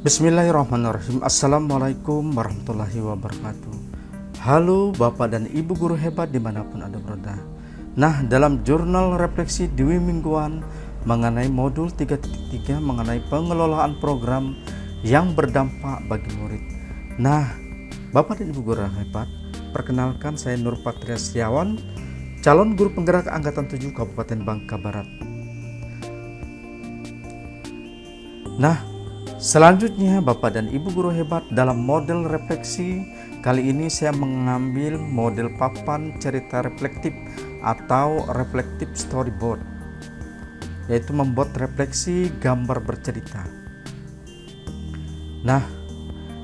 Bismillahirrahmanirrahim. Assalamualaikum warahmatullahi wabarakatuh. Halo Bapak dan Ibu guru hebat dimanapun Anda berada. Nah, dalam jurnal refleksi Dwi Mingguan mengenai modul 3.3 mengenai pengelolaan program yang berdampak bagi murid. Nah, Bapak dan Ibu guru hebat, perkenalkan saya Nur Patria Setiawan, calon guru penggerak Angkatan 7 Kabupaten Bangka Barat. Nah, selanjutnya Bapak dan Ibu guru hebat, dalam model refleksi kali ini saya mengambil model papan cerita reflektif atau reflective storyboard, yaitu membuat refleksi gambar bercerita. Nah,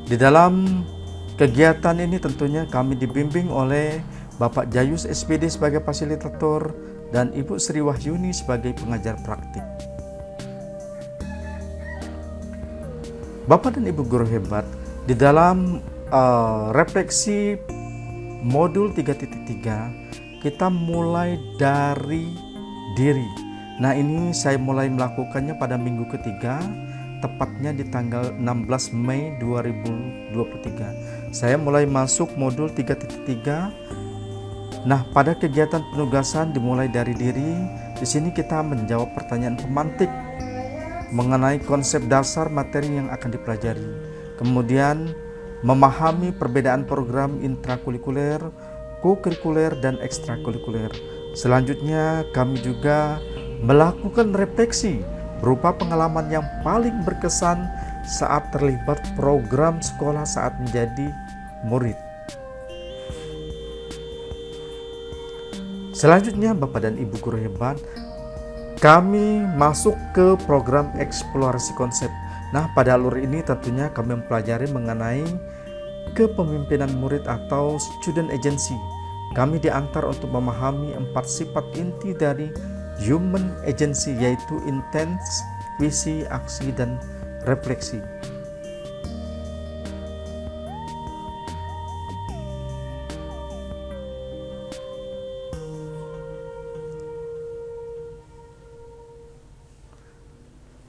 di dalam kegiatan ini tentunya kami dibimbing oleh Bapak Jayus SPD sebagai fasilitator dan Ibu Sri Wahyuni sebagai pengajar praktik. Bapak dan Ibu guru hebat, di dalam refleksi modul 3.3 kita mulai dari diri. Nah, ini saya mulai melakukannya pada minggu ketiga, tepatnya di tanggal 16 Mei 2023. Saya mulai masuk modul 3.3. Nah, pada kegiatan penugasan dimulai dari diri. Di sini kita menjawab pertanyaan pemantik mengenai konsep dasar materi yang akan dipelajari. Kemudian memahami perbedaan program intrakurikuler, kokurikuler, dan ekstrakurikuler. Selanjutnya kami juga melakukan refleksi berupa pengalaman yang paling berkesan saat terlibat program sekolah saat menjadi murid. Selanjutnya Bapak dan Ibu guru hebat, kami masuk ke program eksplorasi konsep. Nah, pada alur ini tentunya kami mempelajari mengenai kepemimpinan murid atau student agency. Kami diantar untuk memahami 4 sifat inti dari human agency, yaitu intent, visi, aksi, dan refleksi.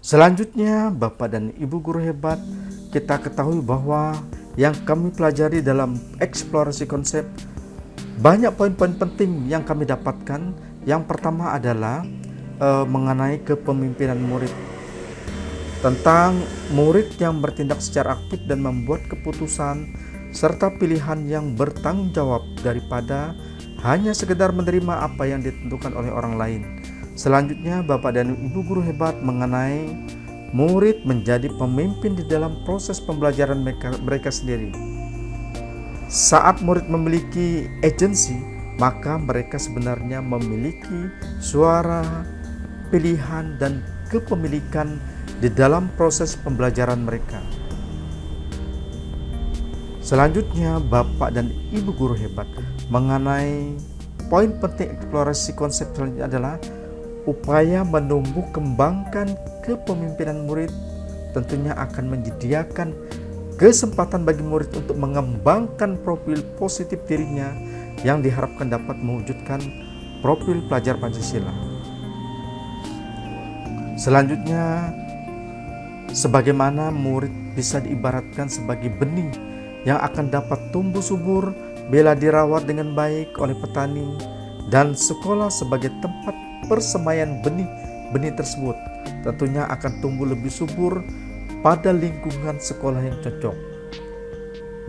Selanjutnya Bapak dan Ibu guru hebat, kita ketahui bahwa yang kami pelajari dalam eksplorasi konsep, banyak poin-poin penting yang kami dapatkan. Yang pertama adalah mengenai kepemimpinan murid, tentang murid yang bertindak secara aktif dan membuat keputusan serta pilihan yang bertanggung jawab daripada hanya sekedar menerima apa yang ditentukan oleh orang lain. Selanjutnya Bapak dan Ibu guru hebat, mengenai murid menjadi pemimpin di dalam proses pembelajaran mereka sendiri. Saat murid memiliki agensi, maka mereka sebenarnya memiliki suara, pilihan, dan kepemilikan di dalam proses pembelajaran mereka. Selanjutnya Bapak dan Ibu guru hebat, mengenai poin penting eksplorasi konsep selanjutnya adalah upaya menumbuh kembangkan kepemimpinan murid. Tentunya akan menyediakan kesempatan bagi murid untuk mengembangkan profil positif dirinya yang diharapkan dapat mewujudkan profil pelajar Pancasila. Selanjutnya, sebagaimana murid bisa diibaratkan sebagai benih yang akan dapat tumbuh subur bila dirawat dengan baik oleh petani, dan sekolah sebagai tempat persemaian benih-benih tersebut tentunya akan tumbuh lebih subur pada lingkungan sekolah yang cocok.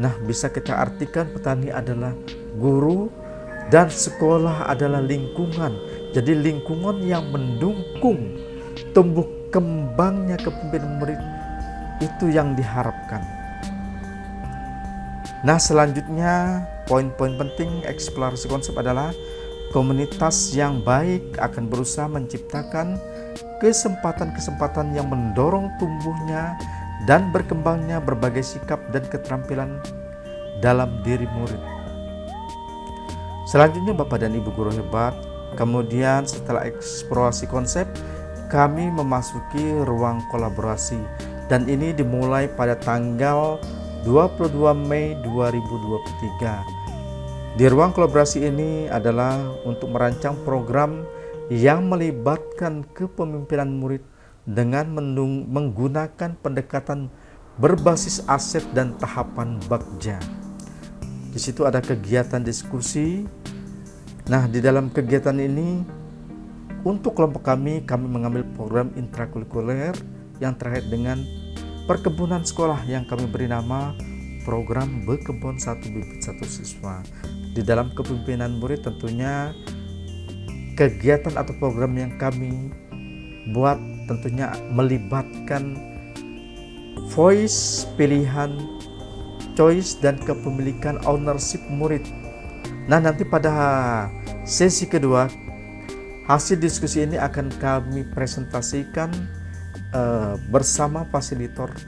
Nah, bisa kita artikan petani adalah guru dan sekolah adalah lingkungan. Jadi lingkungan yang mendukung tumbuh kembangnya kepemimpinan murid, itu yang diharapkan. Nah, selanjutnya poin-poin penting eksplorasi konsep adalah komunitas yang baik akan berusaha menciptakan kesempatan-kesempatan yang mendorong tumbuhnya dan berkembangnya berbagai sikap dan keterampilan dalam diri murid. Selanjutnya Bapak dan Ibu guru hebat, kemudian setelah eksplorasi konsep, kami memasuki ruang kolaborasi, dan ini dimulai pada tanggal 22 Mei 2023. Di ruang kolaborasi ini adalah untuk merancang program yang melibatkan kepemimpinan murid dengan menggunakan pendekatan berbasis aset dan tahapan Bagja. Di situ ada kegiatan diskusi. Nah, di dalam kegiatan ini untuk kelompok kami mengambil program intrakurikuler yang terkait dengan perkebunan sekolah yang kami beri nama program Bekebun 1 Bibit 1 Siswa. Di dalam kepemimpinan murid tentunya kegiatan atau program yang kami buat tentunya melibatkan voice, pilihan, choice, dan kepemilikan ownership murid. Nah, nanti pada sesi kedua hasil diskusi ini akan kami presentasikan bersama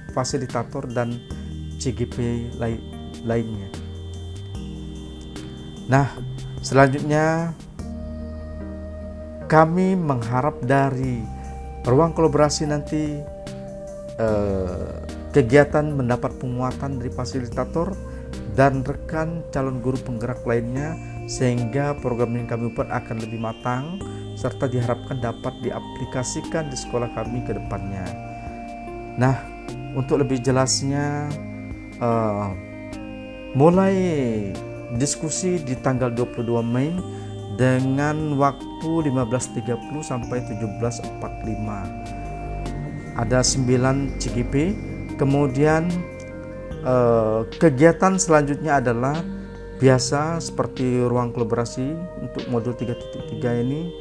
fasilitator dan CGP lainnya. Nah, selanjutnya kami mengharap dari ruang kolaborasi nanti kegiatan mendapat penguatan dari fasilitator dan rekan calon guru penggerak lainnya, sehingga program yang kami buat akan lebih matang serta diharapkan dapat diaplikasikan di sekolah kami ke depannya. Nah, untuk lebih jelasnya mulai diskusi di tanggal 22 Mei dengan waktu 15.30 sampai 17.45. Ada 9 CGP. Kemudian kegiatan selanjutnya adalah biasa seperti ruang kolaborasi. Untuk modul 3.3 ini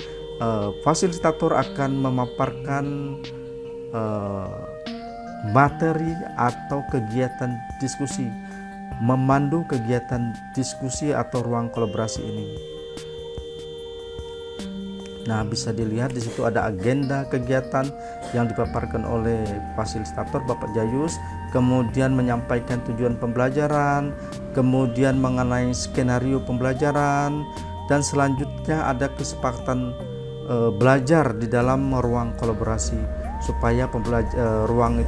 fasilitator akan memaparkan materi atau kegiatan diskusi, memandu kegiatan diskusi atau ruang kolaborasi ini. Nah, bisa dilihat di situ ada agenda kegiatan yang dipaparkan oleh fasilitator Bapak Jayus, kemudian menyampaikan tujuan pembelajaran, kemudian mengenai skenario pembelajaran, dan selanjutnya ada kesepakatan belajar di dalam ruang kolaborasi supaya ruang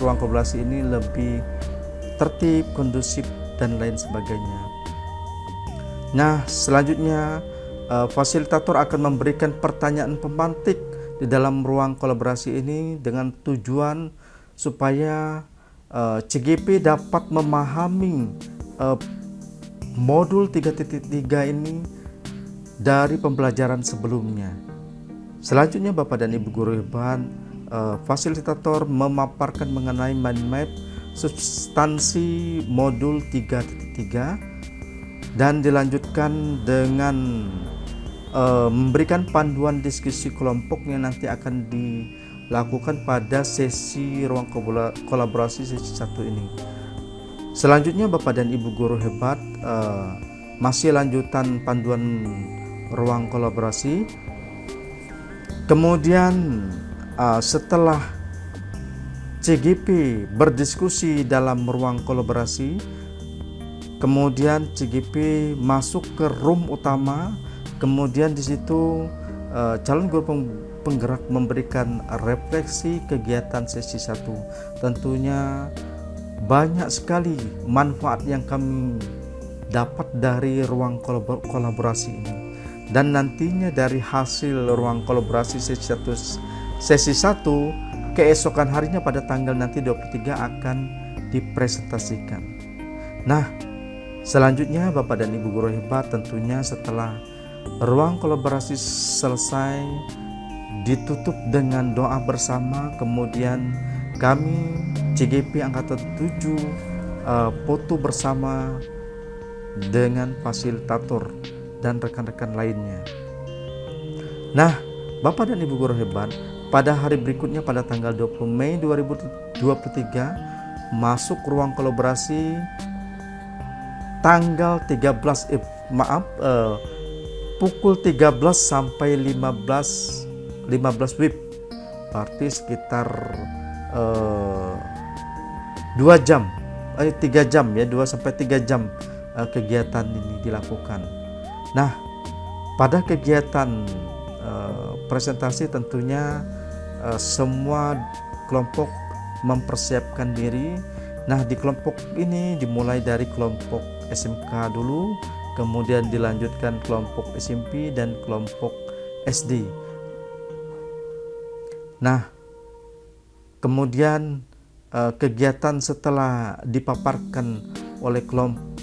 kolaborasi ini lebih tertib, kondusif, dan lain sebagainya. Nah, selanjutnya fasilitator akan memberikan pertanyaan pemantik di dalam ruang kolaborasi ini dengan tujuan supaya CGP dapat memahami modul 3.3 ini dari pembelajaran sebelumnya. Selanjutnya Bapak dan Ibu guru hebat, fasilitator memaparkan mengenai mind map substansi modul 3.3 dan dilanjutkan dengan memberikan panduan diskusi kelompok yang nanti akan dilakukan pada sesi ruang kolaborasi sesi 1 ini. Selanjutnya Bapak dan Ibu guru hebat, masih lanjutan panduan ruang kolaborasi. Kemudian setelah CGP berdiskusi dalam ruang kolaborasi, kemudian CGP masuk ke room utama. Kemudian di situ calon guru penggerak memberikan refleksi kegiatan sesi 1. Tentunya banyak sekali manfaat yang kami dapat dari ruang kolaborasi ini. Dan nantinya dari hasil ruang kolaborasi sesi 1 keesokan harinya pada tanggal nanti 23 akan dipresentasikan. Nah, selanjutnya Bapak dan Ibu guru hebat, tentunya setelah ruang kolaborasi selesai ditutup dengan doa bersama, kemudian kami CGP Angkatan 7 foto bersama dengan fasilitator dan rekan-rekan lainnya. Nah, Bapak dan Ibu guru hebat, pada hari berikutnya pada tanggal 20 Mei 2023 masuk ruang kolaborasi tanggal pukul 13 sampai 15 WIB, berarti sekitar 2 jam, 3 jam ya, 2 sampai 3 jam kegiatan ini dilakukan. Nah, pada kegiatan presentasi tentunya semua kelompok mempersiapkan diri. Nah, di kelompok ini dimulai dari kelompok SMK dulu, kemudian dilanjutkan kelompok SMP dan kelompok SD. Nah, kemudian kegiatan setelah dipaparkan oleh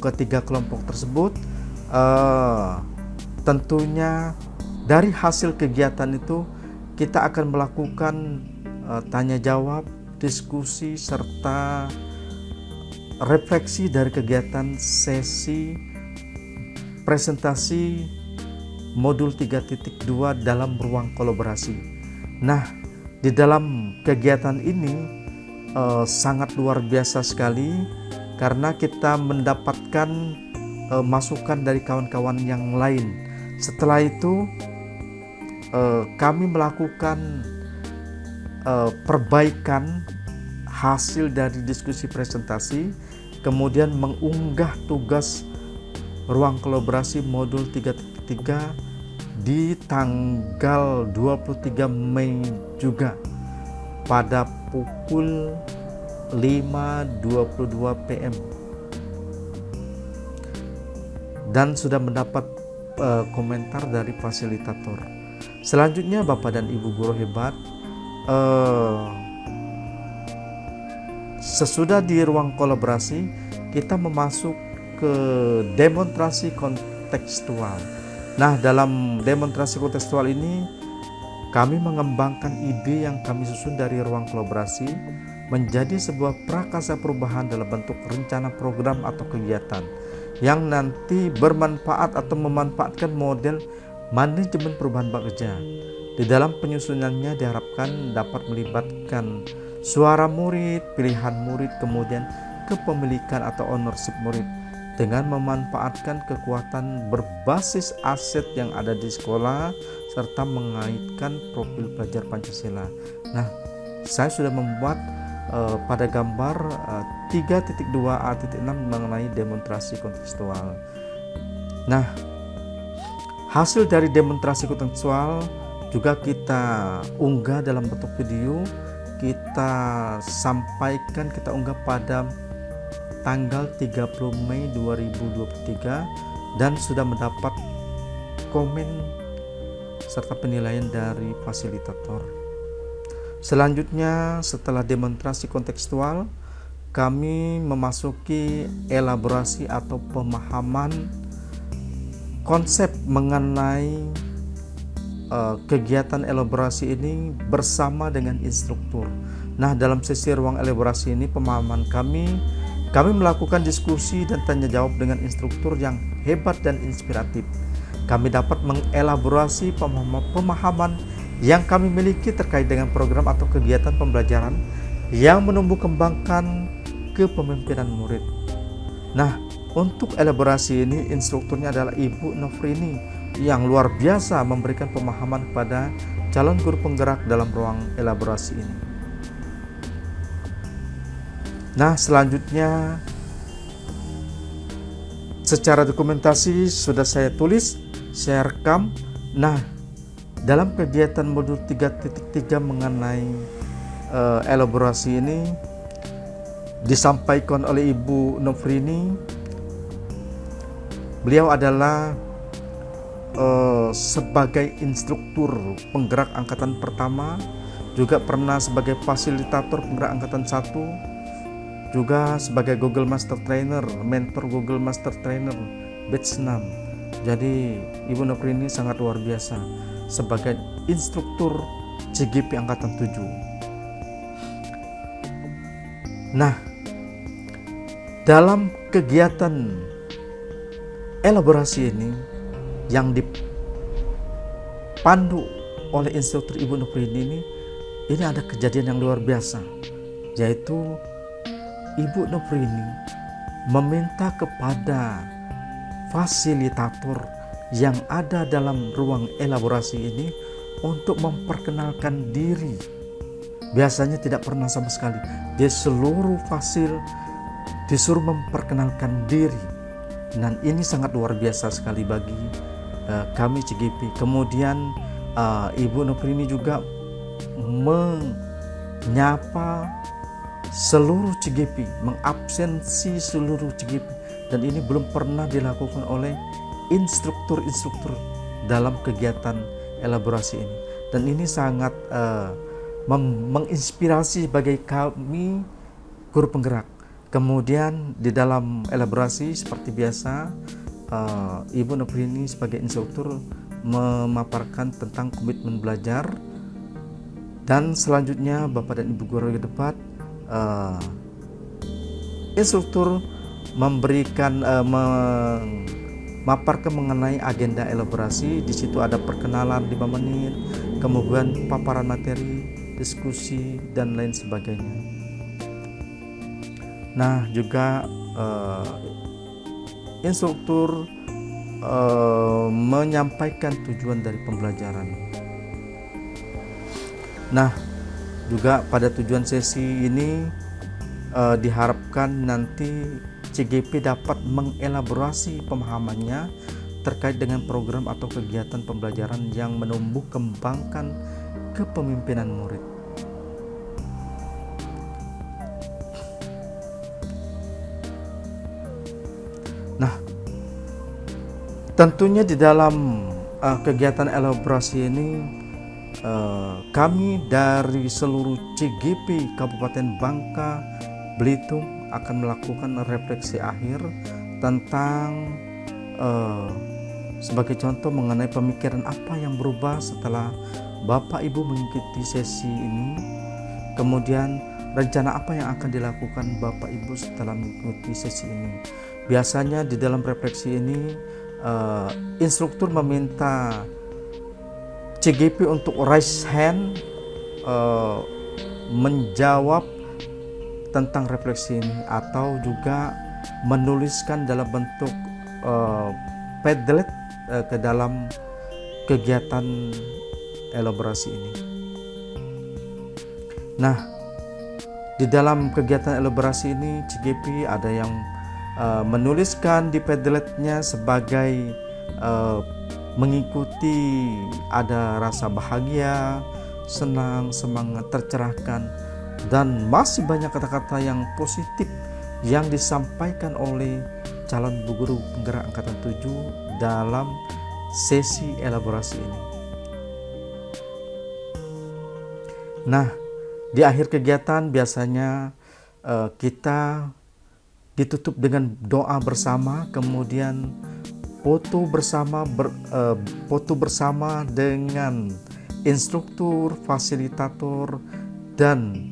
ketiga kelompok tersebut, tentunya dari hasil kegiatan itu kita akan melakukan tanya jawab, diskusi, serta refleksi dari kegiatan sesi presentasi modul 3.2 dalam ruang kolaborasi. Nah, di dalam kegiatan ini sangat luar biasa sekali karena kita mendapatkan masukan dari kawan-kawan yang lain. Setelah itu kami melakukan perbaikan hasil dari diskusi presentasi, kemudian mengunggah tugas ruang kolaborasi modul 3.3 di tanggal 23 Mei juga pada pukul 5.22 PM dan sudah mendapat komentar dari fasilitator. Selanjutnya Bapak dan Ibu guru hebat, sesudah di ruang kolaborasi kita memasuk ke demonstrasi kontekstual. Nah, dalam demonstrasi kontekstual ini kami mengembangkan ide yang kami susun dari ruang kolaborasi menjadi sebuah prakarsa perubahan dalam bentuk rencana program atau kegiatan yang nanti bermanfaat atau memanfaatkan model manajemen perubahan bekerja. Di dalam penyusunannya diharapkan dapat melibatkan suara murid, pilihan murid, kemudian kepemilikan atau ownership murid dengan memanfaatkan kekuatan berbasis aset yang ada di sekolah serta mengaitkan profil pelajar Pancasila. Nah, saya sudah membuat pada gambar 3.2a.6 mengenai demonstrasi kontekstual. Nah, hasil dari demonstrasi kontekstual juga kita unggah dalam bentuk video, kita sampaikan, kita unggah pada tanggal 30 Mei 2023 dan sudah mendapat komen serta penilaian dari fasilitator. Selanjutnya, setelah demonstrasi kontekstual, kami memasuki elaborasi atau pemahaman konsep mengenai kegiatan elaborasi ini bersama dengan instruktur. Nah, dalam sesi ruang elaborasi ini pemahaman kami melakukan diskusi dan tanya jawab dengan instruktur yang hebat dan inspiratif. Kami dapat mengelaborasi pemahaman yang kami miliki terkait dengan program atau kegiatan pembelajaran yang menumbuh kembangkan kepemimpinan murid. Nah, untuk elaborasi ini instrukturnya adalah Ibu Nofrini yang luar biasa memberikan pemahaman kepada calon guru penggerak dalam ruang elaborasi ini. Nah, selanjutnya secara dokumentasi sudah saya tulis, saya rekam. Nah, dalam kegiatan modul 3.3 mengenai elaborasi ini disampaikan oleh Ibu Nofrini. Beliau adalah sebagai instruktur penggerak angkatan pertama, juga pernah sebagai fasilitator penggerak angkatan 1, juga sebagai Google Master Trainer, mentor Google Master Trainer batch 6. Jadi Ibu Nofrini sangat luar biasa sebagai instruktur CGP angkatan 7. Nah, dalam kegiatan elaborasi ini yang dipandu oleh instruktur Ibu Nofrini ini ada kejadian yang luar biasa, yaitu Ibu Nofrini meminta kepada fasilitator yang ada dalam ruang elaborasi ini untuk memperkenalkan diri. Biasanya tidak pernah sama sekali. Dia seluruh fasil disuruh memperkenalkan diri. Dan ini sangat luar biasa sekali bagi kami CGP. Kemudian Ibu Nofrini juga menyapa seluruh CGP, mengabsensi seluruh CGP, dan ini belum pernah dilakukan oleh instruktur-instruktur dalam kegiatan elaborasi ini. Dan ini sangat menginspirasi bagi kami guru penggerak. Kemudian di dalam elaborasi seperti biasa, Ibu Noprini sebagai instruktur memaparkan tentang komitmen belajar, dan selanjutnya Bapak dan Ibu guru debat, instruktur memberikan memaparkan mengenai agenda elaborasi. Di situ ada perkenalan 5 menit, kemudian paparan materi, diskusi, dan lain sebagainya. Nah, juga instruktur menyampaikan tujuan dari pembelajaran. Nah, juga pada tujuan sesi ini diharapkan nanti CGP dapat mengelaborasi pemahamannya terkait dengan program atau kegiatan pembelajaran yang menumbuh kembangkan kepemimpinan murid. Nah, tentunya di dalam kegiatan elaborasi ini kami dari seluruh CGP Kabupaten Bangka Belitung akan melakukan refleksi akhir tentang sebagai contoh mengenai pemikiran apa yang berubah setelah Bapak Ibu mengikuti sesi ini, kemudian rencana apa yang akan dilakukan Bapak Ibu setelah mengikuti sesi ini. Biasanya di dalam refleksi ini instruktur meminta CGP untuk raise hand menjawab tentang refleksi ini, atau juga menuliskan dalam bentuk Padlet ke dalam kegiatan elaborasi ini. Nah, di dalam kegiatan elaborasi ini CGP ada yang menuliskan di Padletnya sebagai mengikuti, ada rasa bahagia, senang, semangat, tercerahkan, dan masih banyak kata-kata yang positif yang disampaikan oleh calon Bu Guru Penggerak Angkatan 7 dalam sesi elaborasi ini. Nah, di akhir kegiatan biasanya kita ditutup dengan doa bersama, kemudian foto bersama dengan instruktur, fasilitator, dan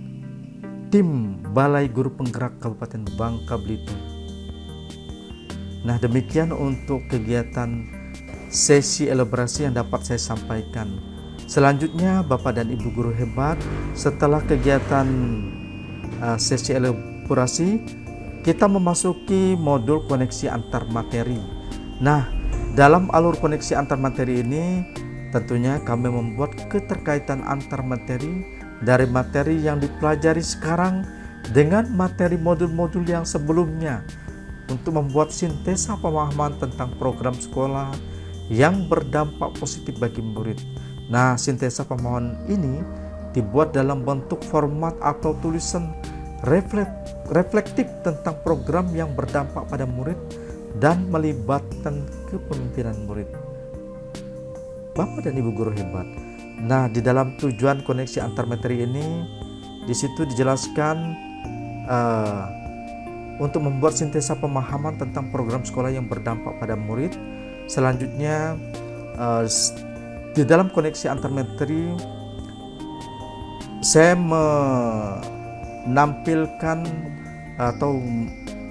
tim Balai Guru Penggerak Kabupaten Bangka Belitung. Nah, demikian untuk kegiatan sesi elaborasi yang dapat saya sampaikan. Selanjutnya, Bapak dan Ibu guru hebat, setelah kegiatan sesi elaborasi, kita memasuki modul koneksi antar materi. Nah, dalam alur koneksi antar materi ini tentunya kami membuat keterkaitan antar materi dari materi yang dipelajari sekarang dengan materi modul-modul yang sebelumnya untuk membuat sintesa pemahaman tentang program sekolah yang berdampak positif bagi murid. Nah, sintesa pemahaman ini dibuat dalam bentuk format atau tulisan reflektif tentang program yang berdampak pada murid dan melibatkan kepemimpinan murid. Bapak dan Ibu guru hebat. Nah, di dalam tujuan koneksi antar materi ini, di situ dijelaskan untuk membuat sintesa pemahaman tentang program sekolah yang berdampak pada murid. Selanjutnya, di dalam koneksi antar materi, saya menampilkan atau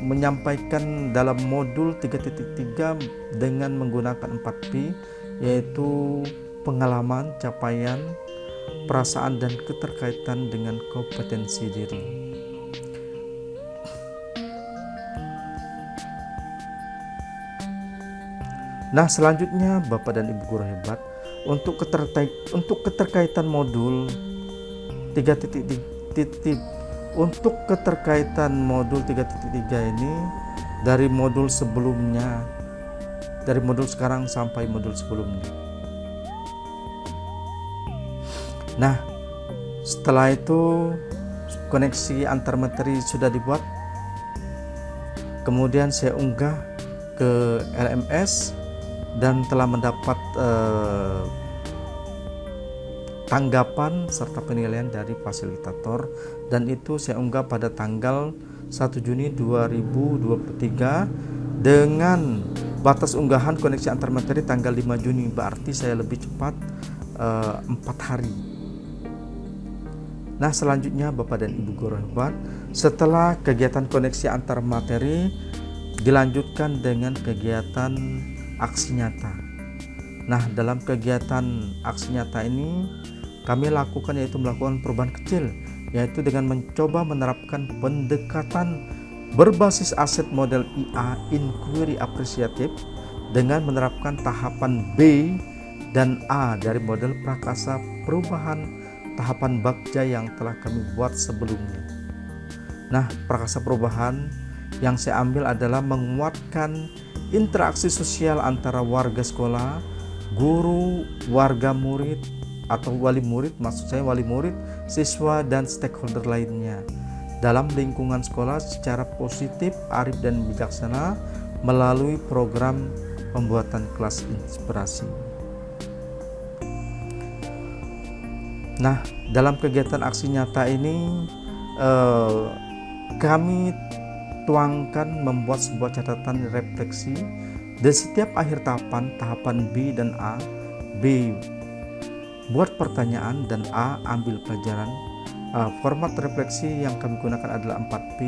menyampaikan dalam modul 3.3 dengan menggunakan 4P, yaitu pengalaman, capaian, perasaan, dan keterkaitan dengan kompetensi diri. Nah, selanjutnya Bapak dan Ibu guru hebat, untuk keterkaitan modul 3.3 untuk keterkaitan modul 3.3 ini dari modul sebelumnya, dari modul sekarang sampai modul sebelumnya. Nah, setelah itu koneksi antar materi sudah dibuat, kemudian saya unggah ke LMS dan telah mendapat tanggapan serta penilaian dari fasilitator, dan itu saya unggah pada tanggal 1 Juni 2023 dengan batas unggahan koneksi antar materi tanggal 5 Juni, berarti saya lebih cepat 4 hari. Nah, selanjutnya Bapak dan Ibu guru hebat, setelah kegiatan koneksi antar materi dilanjutkan dengan kegiatan aksi nyata. Nah, dalam kegiatan aksi nyata ini kami lakukan yaitu melakukan perubahan kecil, yaitu dengan mencoba menerapkan pendekatan berbasis aset model IA, inquiry apresiatif, dengan menerapkan tahapan B dan A dari model prakasa perubahan tahapan Bagja yang telah kami buat sebelumnya. Nah, prakasa perubahan yang saya ambil adalah menguatkan interaksi sosial antara warga sekolah, guru, warga murid atau wali murid, maksud saya wali murid, siswa dan stakeholder lainnya dalam lingkungan sekolah secara positif, arif dan bijaksana melalui program pembuatan kelas inspirasi. Nah, dalam kegiatan aksi nyata ini kami tuangkan membuat sebuah catatan refleksi di setiap akhir tahapan B dan A. B buat pertanyaan dan A ambil pelajaran. Format refleksi yang kami gunakan adalah 4P,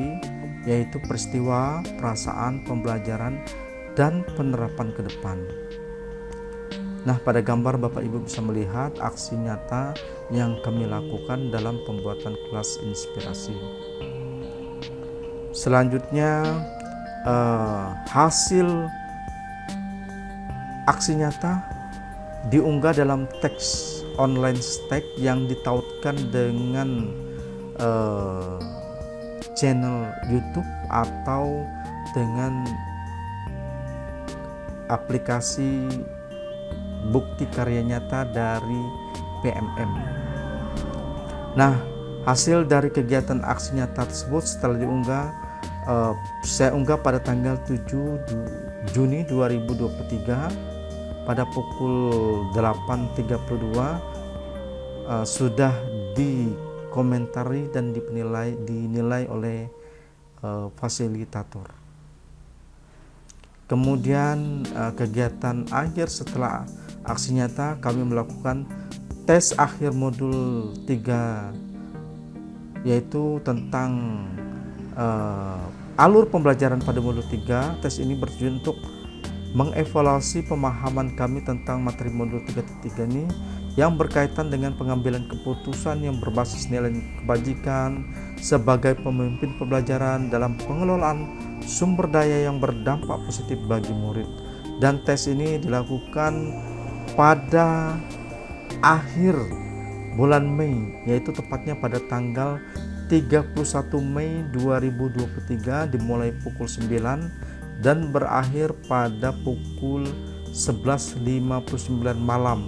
yaitu peristiwa, perasaan, pembelajaran, dan penerapan ke depan. Nah, pada gambar Bapak Ibu bisa melihat aksi nyata yang kami lakukan dalam pembuatan kelas inspirasi. Selanjutnya hasil aksi nyata diunggah dalam teks online stack yang ditautkan dengan channel YouTube atau dengan aplikasi bukti karya nyata dari PMM. Nah, hasil dari kegiatan aksi nyata tersebut setelah diunggah, saya unggah pada tanggal 7 Juni 2023 pada pukul 8.32, sudah dikomentari dan dinilai oleh fasilitator. Kemudian kegiatan akhir setelah aksi nyata, kami melakukan tes akhir modul 3, yaitu tentang alur pembelajaran pada modul 3. Tes ini bertujuan untuk mengevaluasi pemahaman kami tentang materi modul 3.3 ini yang berkaitan dengan pengambilan keputusan yang berbasis nilai kebajikan sebagai pemimpin pembelajaran dalam pengelolaan sumber daya yang berdampak positif bagi murid. Dan tes ini dilakukan pada akhir bulan Mei, yaitu tepatnya pada tanggal 31 Mei 2023 dimulai pukul 9 dan berakhir pada pukul 11.59 malam.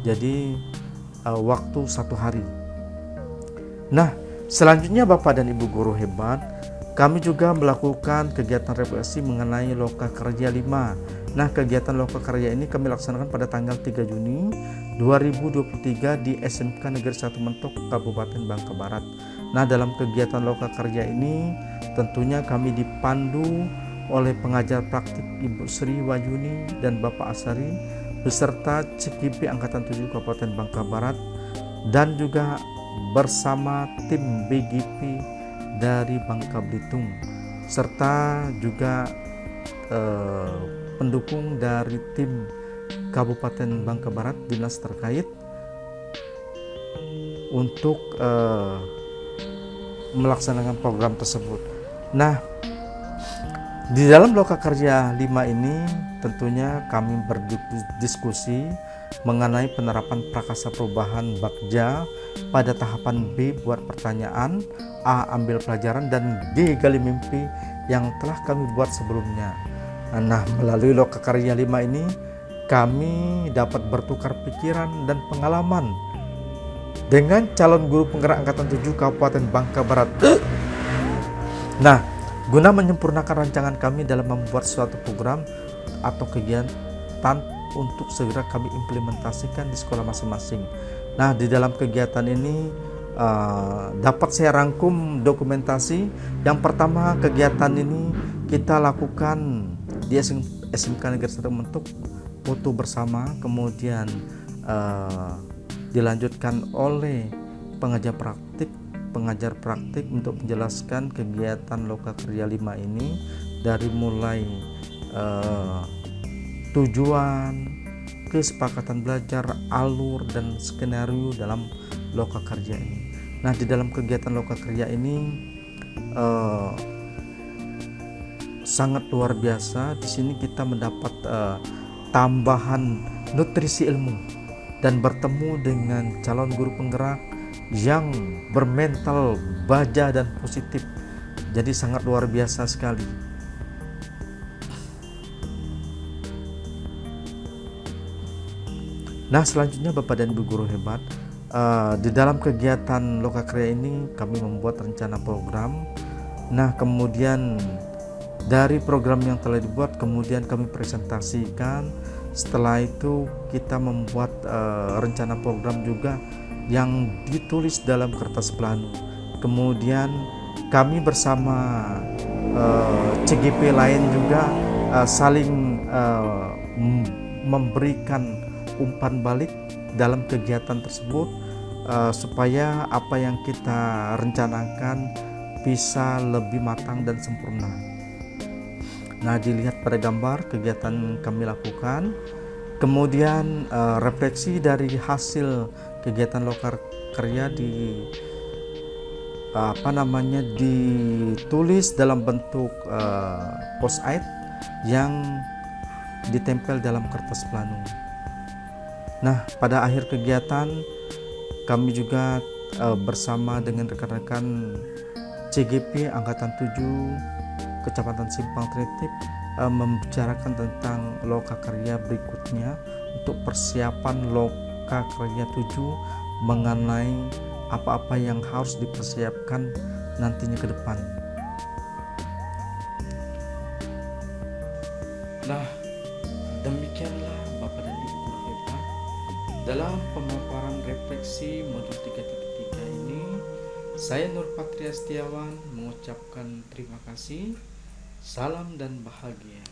Jadi waktu 1 hari. Nah, selanjutnya Bapak dan Ibu guru hebat, kami juga melakukan kegiatan refleksi mengenai Loka Karya 5. Nah, kegiatan Loka Karya ini kami laksanakan pada tanggal 3 Juni 2023 di SMK Negeri 1 Mentok, Kabupaten Bangka Barat. Nah, dalam kegiatan Loka Karya ini tentunya kami dipandu oleh pengajar praktik Ibu Sri Wayuni dan Bapak Asari beserta CKIP Angkatan 7 Kabupaten Bangka Barat, dan juga bersama tim BGP dari Bangka Belitung, serta juga pendukung dari tim Kabupaten Bangka Barat dinas terkait untuk melaksanakan program tersebut. Nah, di dalam Loka Karya 5 ini tentunya kami berdiskusi mengenai penerapan prakasa perubahan Bagja pada tahapan B buat pertanyaan, A ambil pelajaran, dan D gali mimpi yang telah kami buat sebelumnya. Nah, melalui Loka Karya 5 ini kami dapat bertukar pikiran dan pengalaman dengan calon guru penggerak Angkatan 7 Kabupaten Bangka Barat. Nah, guna menyempurnakan rancangan kami dalam membuat suatu program atau kegiatan untuk segera kami implementasikan di sekolah masing-masing. Nah, di dalam kegiatan ini dapat saya rangkum dokumentasi. Yang pertama, kegiatan ini kita lakukan di SMK Negeri 1 Mentuk foto bersama, kemudian dilanjutkan oleh pengajar praktik untuk menjelaskan kegiatan Lokakarya 5 ini dari mulai tujuan, kesepakatan belajar, alur, dan skenario dalam Lokakarya ini. Nah, di dalam kegiatan Lokakarya ini sangat luar biasa. Di sini kita mendapat tambahan nutrisi ilmu dan bertemu dengan calon guru penggerak yang bermental baja dan positif. Jadi sangat luar biasa sekali. Nah, selanjutnya Bapak dan Ibu guru hebat, di dalam kegiatan Lokakarya ini kami membuat rencana program. Nah, kemudian dari program yang telah dibuat kemudian kami presentasikan. Setelah itu kita membuat rencana program juga yang ditulis dalam kertas plano. Kemudian kami bersama CGP lain juga saling memberikan umpan balik dalam kegiatan tersebut supaya apa yang kita rencanakan bisa lebih matang dan sempurna. Nah, dilihat pada gambar kegiatan kami lakukan, kemudian refleksi dari hasil kegiatan Lokakarya ditulis dalam bentuk post-it yang ditempel dalam kertas plano. Nah, pada akhir kegiatan kami juga bersama dengan rekan-rekan CGP Angkatan 7 Kecamatan Simpang Tritip membicarakan tentang Lokakarya berikutnya untuk persiapan Lokakarya 7 mengenai apa-apa yang harus dipersiapkan nantinya ke depan. Nah, demikianlah Bapak dan Ibu guru hebat, dalam pemaparan refleksi modul 3.3 ini saya Nur Patria Setiawan mengucapkan terima kasih. Salam dan bahagia.